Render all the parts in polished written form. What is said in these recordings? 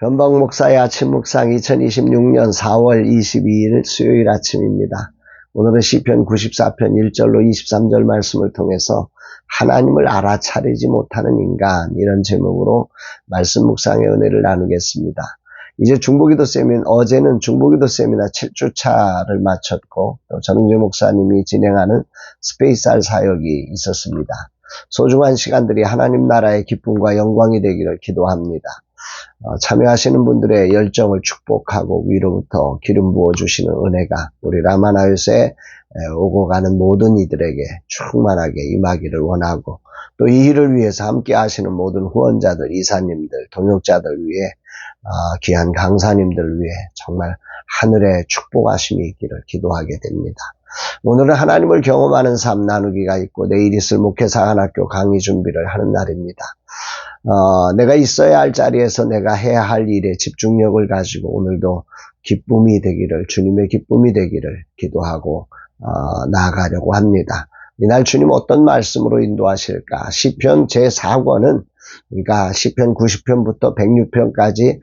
변방 목사의 아침 묵상 2026년 4월 22일 수요일 아침입니다. 오늘은 시편 94편 1절로 23절 말씀을 통해서 하나님을 알아차리지 못하는 인간, 이런 제목으로 말씀 묵상의 은혜를 나누겠습니다. 이제 중보기도 세미나, 어제는 중보기도 세미나 7주차를 마쳤고 또 전웅재 목사님이 진행하는 스페이스알 사역이 있었습니다. 소중한 시간들이 하나님 나라의 기쁨과 영광이 되기를 기도합니다. 참여하시는 분들의 열정을 축복하고 위로부터 기름 부어주시는 은혜가 우리 라마나요스에 오고 가는 모든 이들에게 충만하게 임하기를 원하고, 또 이 일을 위해서 함께 하시는 모든 후원자들, 이사님들, 동역자들 위해, 귀한 강사님들 위해 정말 하늘의 축복하심이 있기를 기도하게 됩니다. 오늘은 하나님을 경험하는 삶 나누기가 있고, 내일 있을 목회사관학교 강의 준비를 하는 날입니다. 내가 있어야 할 자리에서 내가 해야 할 일에 집중력을 가지고 오늘도 기쁨이 되기를, 주님의 기쁨이 되기를 기도하고 나아가려고 합니다. 이날 주님 어떤 말씀으로 인도하실까? 시편 제4권은, 그러니까 시편 90편부터 106편까지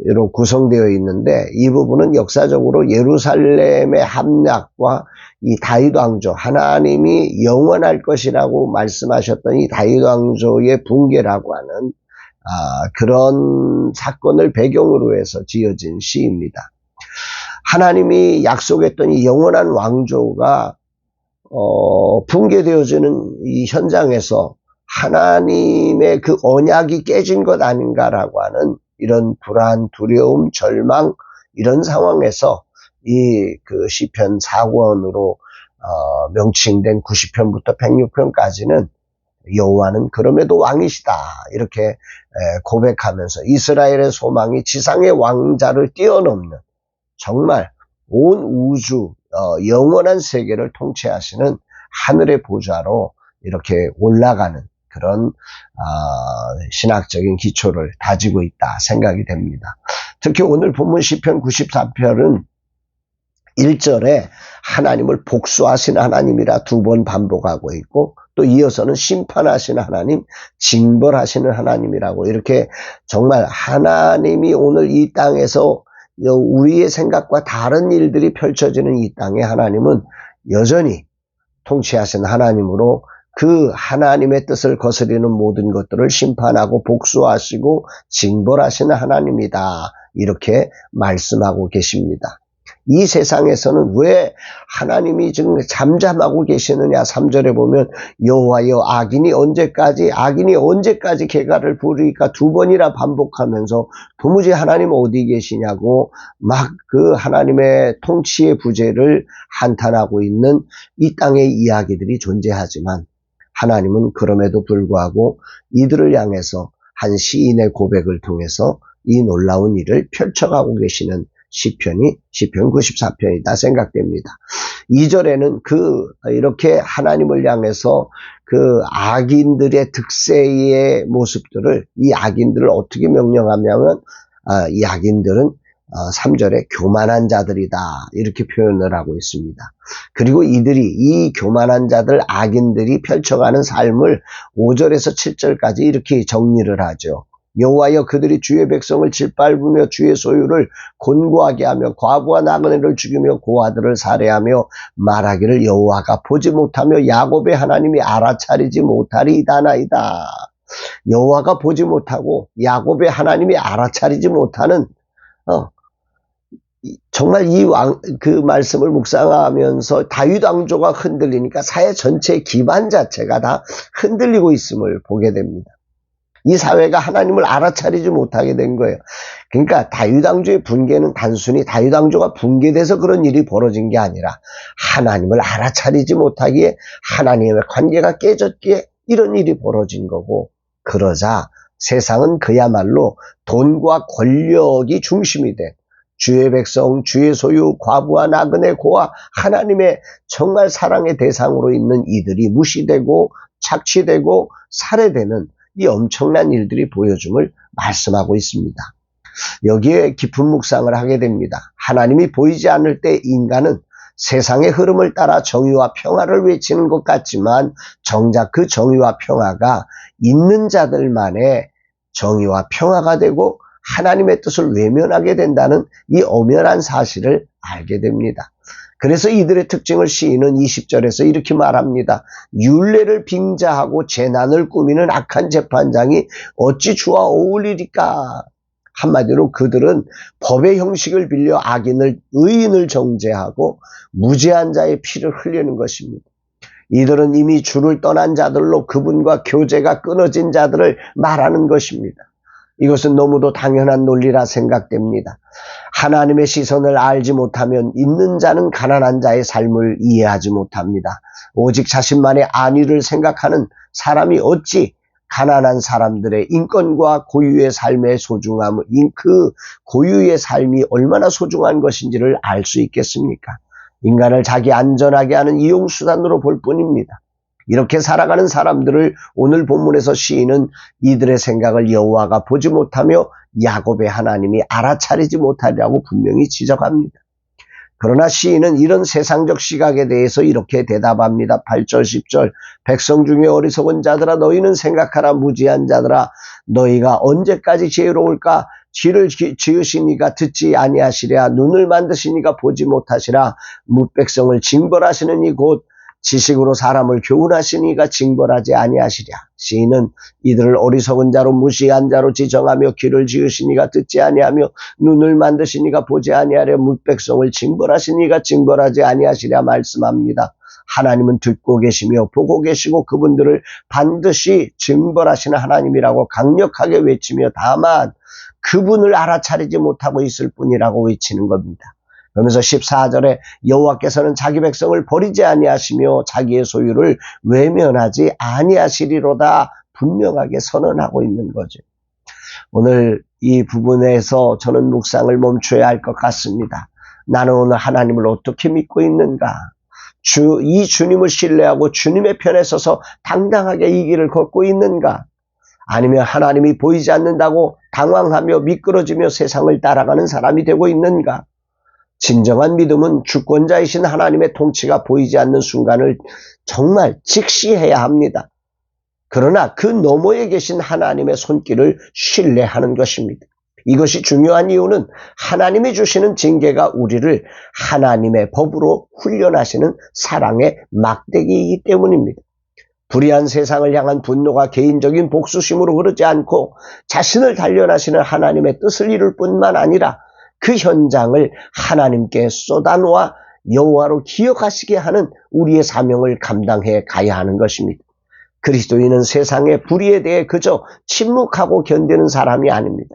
로 구성되어 있는데, 이 부분은 역사적으로 예루살렘의 함락과 이 다윗 왕조, 하나님이 영원할 것이라고 말씀하셨던 이 다윗 왕조의 붕괴라고 하는 그런 사건을 배경으로 해서 지어진 시입니다. 하나님이 약속했던 이 영원한 왕조가 붕괴되어지는 이 현장에서 하나님의 그 언약이 깨진 것 아닌가라고 하는 이런 불안, 두려움, 절망, 이런 상황에서 이 그 시편 4권으로 명칭된 90편부터 106편까지는 여호와는 그럼에도 왕이시다, 이렇게 고백하면서 이스라엘의 소망이 지상의 왕자를 뛰어넘는, 정말 온 우주, 영원한 세계를 통치하시는 하늘의 보좌로 이렇게 올라가는 그런 신학적인 기초를 다지고 있다 생각이 됩니다. 특히 오늘 본문 시편 94편은 1절에 하나님을 복수하신 하나님이라 2번 반복하고 있고, 또 이어서는 심판하시는 하나님, 징벌하시는 하나님이라고, 이렇게 정말 하나님이 오늘 이 땅에서 우리의 생각과 다른 일들이 펼쳐지는 이 땅에 하나님은 여전히 통치하신 하나님으로 그 하나님의 뜻을 거스리는 모든 것들을 심판하고 복수하시고 징벌하시는 하나님이다, 이렇게 말씀하고 계십니다. 이 세상에서는 왜 하나님이 지금 잠잠하고 계시느냐? 3절에 보면 여호와여 악인이 언제까지 개가를 부리까 2번이나 반복하면서 도무지 하나님 어디 계시냐고 막 그 하나님의 통치의 부재를 한탄하고 있는 이 땅의 이야기들이 존재하지만, 하나님은 그럼에도 불구하고 이들을 향해서 한 시인의 고백을 통해서 이 놀라운 일을 펼쳐가고 계시는 시편이 시편 94편이다 생각됩니다. 2절에는 이렇게 하나님을 향해서 그 악인들의 득세의 모습들을, 이 악인들을 어떻게 명령하냐면, 이 악인들은 3절에 교만한 자들이다, 이렇게 표현을 하고 있습니다. 그리고 이 교만한 자들, 악인들이 펼쳐가는 삶을 5절에서 7절까지 이렇게 정리를 하죠. 여호와여 그들이 주의 백성을 짓밟으며 주의 소유를 곤고하게 하며 과부와 나그네를 죽이며 고아들을 살해하며 말하기를 여호와가 보지 못하며 야곱의 하나님이 알아차리지 못하리이다나이다. 여호와가 보지 못하고 야곱의 하나님이 알아차리지 못하는, 정말 그 말씀을 묵상하면서 다윗 왕조가 흔들리니까 사회 전체의 기반 자체가 다 흔들리고 있음을 보게 됩니다. 이 사회가 하나님을 알아차리지 못하게 된 거예요. 그러니까 다윗 왕조의 붕괴는 단순히 다윗 왕조가 붕괴돼서 그런 일이 벌어진 게 아니라 하나님을 알아차리지 못하기에, 하나님의 관계가 깨졌기에 이런 일이 벌어진 거고, 그러자 세상은 그야말로 돈과 권력이 중심이 된, 주의 백성, 주의 소유, 과부와 나그네, 고아, 하나님의 정말 사랑의 대상으로 있는 이들이 무시되고 착취되고 살해되는 이 엄청난 일들이 보여줌을 말씀하고 있습니다. 여기에 깊은 묵상을 하게 됩니다. 하나님이 보이지 않을 때 인간은 세상의 흐름을 따라 정의와 평화를 외치는 것 같지만, 정작 그 정의와 평화가 있는 자들만의 정의와 평화가 되고 하나님의 뜻을 외면하게 된다는 이 엄연한 사실을 알게 됩니다. 그래서 이들의 특징을 시인은 20절에서 이렇게 말합니다. 율례를 빙자하고 재난을 꾸미는 악한 재판장이 어찌 주와 어울리리까? 한마디로 그들은 법의 형식을 빌려 의인을 정죄하고 무죄한 자의 피를 흘리는 것입니다. 이들은 이미 주를 떠난 자들로 그분과 교제가 끊어진 자들을 말하는 것입니다. 이것은 너무도 당연한 논리라 생각됩니다. 하나님의 시선을 알지 못하면 있는 자는 가난한 자의 삶을 이해하지 못합니다. 오직 자신만의 안위를 생각하는 사람이 어찌 가난한 사람들의 인권과 고유의 삶의 소중함, 그 고유의 삶이 얼마나 소중한 것인지를 알 수 있겠습니까? 인간을 자기 안전하게 하는 이용수단으로 볼 뿐입니다. 이렇게 살아가는 사람들을 오늘 본문에서 시인은 이들의 생각을 여호와가 보지 못하며 야곱의 하나님이 알아차리지 못하리라고 분명히 지적합니다. 그러나 시인은 이런 세상적 시각에 대해서 이렇게 대답합니다. 8절 10절 백성 중에 어리석은 자들아 너희는 생각하라. 무지한 자들아 너희가 언제까지 지혜로울까? 귀를 지으시니가 듣지 아니하시랴. 눈을 만드시니가 보지 못하시라. 뭇백성을 징벌하시느니 곧 지식으로 사람을 교훈하시니가 징벌하지 아니하시랴. 시인은 이들을 어리석은 자로 무시한 자로 지정하며 귀를 지으시니가 듣지 아니하며 눈을 만드시니가 보지 아니하랴. 뭇백성을 징벌하시니가 징벌하지 아니하시랴 말씀합니다. 하나님은 듣고 계시며 보고 계시고 그분들을 반드시 징벌하시는 하나님이라고 강력하게 외치며 다만 그분을 알아차리지 못하고 있을 뿐이라고 외치는 겁니다. 그러면서 14절에 여호와께서는 자기 백성을 버리지 아니하시며 자기의 소유를 외면하지 아니하시리로다 분명하게 선언하고 있는 거죠. 오늘 이 부분에서 저는 묵상을 멈춰야 할 것 같습니다. 나는 오늘 하나님을 어떻게 믿고 있는가? 이 주님을 신뢰하고 주님의 편에 서서 당당하게 이 길을 걷고 있는가? 아니면 하나님이 보이지 않는다고 당황하며 미끄러지며 세상을 따라가는 사람이 되고 있는가? 진정한 믿음은 주권자이신 하나님의 통치가 보이지 않는 순간을 정말 직시해야 합니다. 그러나 그 너머에 계신 하나님의 손길을 신뢰하는 것입니다. 이것이 중요한 이유는 하나님이 주시는 징계가 우리를 하나님의 법으로 훈련하시는 사랑의 막대기이기 때문입니다. 불의한 세상을 향한 분노가 개인적인 복수심으로 흐르지 않고 자신을 단련하시는 하나님의 뜻을 이룰 뿐만 아니라 그 현장을 하나님께 쏟아놓아 여호와로 기억하시게 하는 우리의 사명을 감당해 가야 하는 것입니다. 그리스도인은 세상의 불의에 대해 그저 침묵하고 견디는 사람이 아닙니다.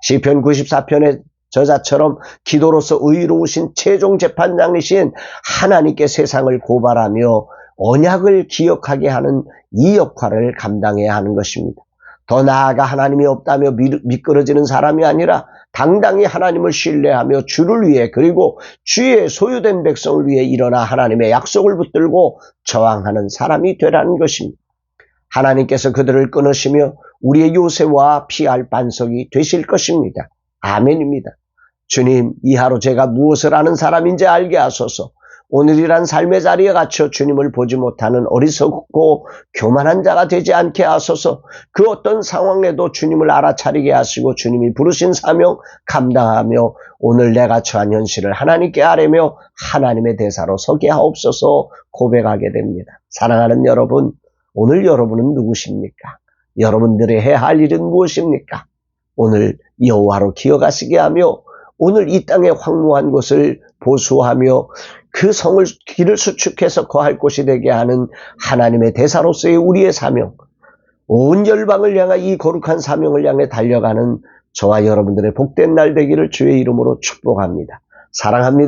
시편 94편의 저자처럼 기도로서 의로우신 최종 재판장이신 하나님께 세상을 고발하며 언약을 기억하게 하는 이 역할을 감당해야 하는 것입니다. 더 나아가 하나님이 없다며 미끄러지는 사람이 아니라 당당히 하나님을 신뢰하며 주를 위해 그리고 주의 소유된 백성을 위해 일어나 하나님의 약속을 붙들고 저항하는 사람이 되라는 것입니다. 하나님께서 그들을 끊으시며 우리의 요새와 피할 반석이 되실 것입니다. 아멘입니다. 주님, 이 하루 제가 무엇을 하는 사람인지 알게 하소서. 오늘이란 삶의 자리에 갇혀 주님을 보지 못하는 어리석고 교만한 자가 되지 않게 하소서. 그 어떤 상황에도 주님을 알아차리게 하시고 주님이 부르신 사명 감당하며 오늘 내가 처한 현실을 하나님께 아뢰며 하나님의 대사로 서게 하옵소서 고백하게 됩니다. 사랑하는 여러분, 오늘 여러분은 누구십니까? 여러분들이 해야 할 일은 무엇입니까? 오늘 여호와로 기억하시게 하며 오늘 이 땅의 황무한 곳을 보수하며 그 성을 길을 수축해서 거할 곳이 되게 하는 하나님의 대사로서의 우리의 사명, 온 열방을 향한 이 거룩한 사명을 향해 달려가는 저와 여러분들의 복된 날 되기를 주의 이름으로 축복합니다. 사랑합니다.